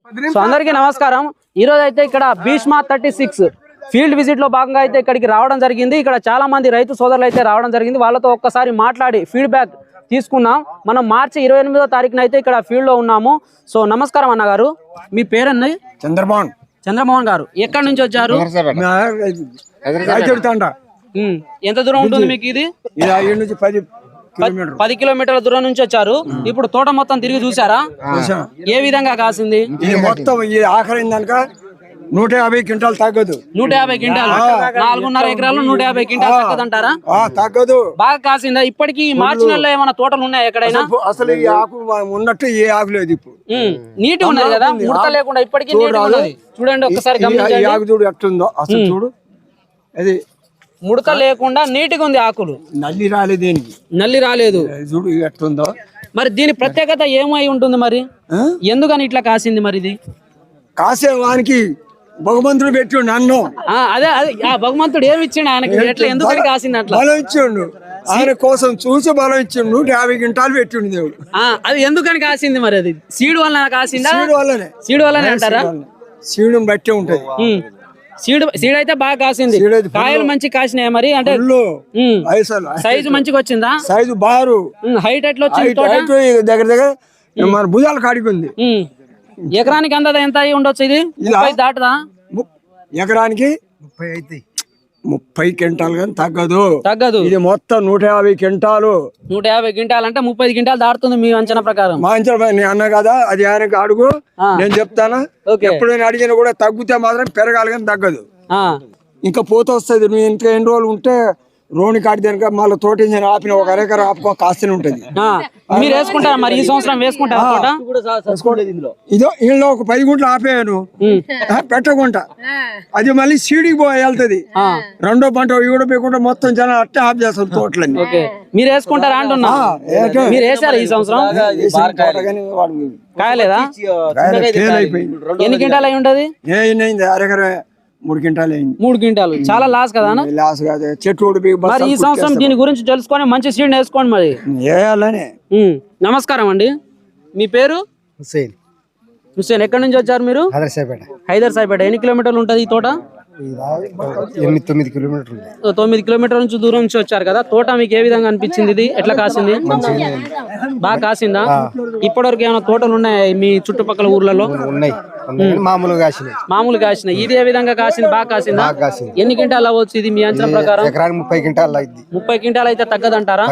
So అందరికీ నమస్కారం. ఈ రోజు అయితే ఇక్కడ భీష్మ 36 ఫీల్డ్ విజిట్ లో భాగంగా అయితే ఇక్కడికి రావడం జరిగింది. ఇక్కడ చాలా మంది రైతు సోదరులు అయితే రావడం జరిగింది. వాళ్ళతో ఒక్కసారి మాట్లాడి ఫీడ్బ్యాక్ తీసుకున్నాం. మనం మార్చి 28వ తారీఖున అయితే ఇక్కడ ఫీల్డ్ లో ఉన్నాము. సో నమస్కారం అన్నగారు, మీ పేరన్నది? చంద్రమోహన్ గారు. ఎక్కడి నుంచి వచ్చారు? ఎంత దూరం ఉంటుంది మీకు ఇది? 10 కిలోమీటర్ల దూరం నుంచి వచ్చారు. ఇప్పుడు తోట మొత్తం తిరిగి చూసారా? ఏ విధంగా కాసింది? మొత్తం ఆఖరిందనక 150 క్వింటాలు తగ్గదు. 150 క్వింటాలు, 4.5 ఎకరాలు 150 క్వింటాలు తగ్గదంటారా? తగ్గదు. బాగా కాసిందా? ఇప్పటికి మార్చి నెలలో ఏమైనా తోటలు ఉన్నాయా ఎక్కడైనా? అసలు ఈ ఆకు ఉన్నట్టు ఏ ఆకు లేదు. ఇప్పుడు నీటి ఉన్నది కదా, ముడత లేకుండా ఇప్పటికీ నీటి ఉన్నది. చూడండి ఒకసారి గమనించండి. ఆకు చూడు ఎట్లుందో అసలు చూడు. అది ముడత లేకుండా నీటిగా ఉంది. ఆకులు నల్లి రాలేదు, దేనికి నల్లి రాలేదు. చూడు ఎట్లుందో. మరి దీని ప్రత్యేకత ఏమై ఉంటుంది మరి? ఎందుకని ఇట్లా కాసింది మరి? ఇది కాసే వానికి భగవంతుడు పెట్టిండు అన్నం. అదే అదే ఆ భగవంతుడు ఏమి ఇచ్చిండు ఆయనకి? ఎట్లా ఎందుకని కాసింది అట్లా? బలం ఇచ్చిండు, ఆయన కోసం చూసి బలం ఇచ్చిండు. 150 క్వింటాలు పెట్టిండు దేవుడు. అది ఎందుకని కాసింది మరి? అది సీడ్ వల్ల కాసిందా? సీడ్ వల్లనే అంటారా? సీడ్ బట్టే ఉంటది. సీడ్ అయితే బాగా కాసింది. కాయలు మంచి కాసినాయి మరి? అంటే సైజు మంచిగా వచ్చిందా? సైజు బారు. హైట్ ఎట్లా వచ్చింది? దగ్గర దగ్గర మన భుజాల కాడికి ఉంది. ఎకరానికి అందదా ఎంత అయి ఉండొచ్చు? ఇది 30 దాటదా? ఎకరానికి 30 క్వింటాలు కానీ తగ్గదు. ఇది మొత్తం 150 క్వింటాలు. 150 క్వింటాలు అంటే 30 క్వింటాలు దాటుతుంది మీ అంచనా ప్రకారం? మా అంచనా నేను అన్నా కదా, అది ఆయనకు అడుగు, నేను చెప్తాను. ఎప్పుడైనా అడిగినా కూడా తగ్గితే మాత్రం పెరగాలి కానీ తగ్గదు. ఇంకా పోత వస్తుంది. నువ్వు ఇంకా ఎన్ని రోజులు ఉంటే రోని కాడి దానిక మళ్ళీ తోట ఆపిన ఒక అరెకర ఆపుకో కాస్తూనే ఉంటది. మీరు వేసుకుంటారా మరి? ఈ సంవత్సరం వేసుకుంటారా? ఇదో ఇంట్లో ఒక 10 గుంటలు ఆపేయను పెట్టకుండా, అది మళ్ళీ సీడికి పోయి వెళ్తది. రెండో పంట కూడా పోయకుండా మొత్తం జనం అట్టే ఆఫ్ చేస్తారు తోటలని. మీరు వేసుకుంటారా అంటున్నా? మీరు వేసారు ఈ సంవత్సరం? కాయలేదా? ఎన్ని క్వింటాలు అయి ఉంటది? అరెకర 3 క్వింటాలు అయింది. 3 క్వింటాలు చాలా లాస్ కదా? లాస్ కాదు, చెట్టు మరి ఈ సంవత్సరం దీని గురించి తెలుసుకొని మంచి సీడ్ వేసుకోండి మరి. నమస్కారం అండి, మీ పేరు? హుస్సేన్. ఎక్కడి నుంచి వచ్చారు మీరు? హైదర్ సాయిపేట. ఎన్ని కిలోమీటర్లు ఉంటది ఈ తోట? 9 కిలోమీటర్లు. 9 కిలోమీటర్ల నుంచి దూరం నుంచి వచ్చారు కదా. తోట మీకు ఏ విధంగా అనిపించింది? ఇది ఎట్లా కాసింది? బాగా కాసిందా? ఇప్పటివరకు ఏమైనా తోటలు ఉన్నాయా మీ చుట్టుపక్కల ఊర్లలో? మామూలు కాసినాయి. ఇది ఏ విధంగా కాసింది? బాగా కాసిందా? ఎన్ని క్వింటాలు అవ్వచ్చు ఇది మీ అంచనా ప్రకారం? 30 క్వింటాలు. 30 క్వింటాలు అయితే తగ్గదంటారా?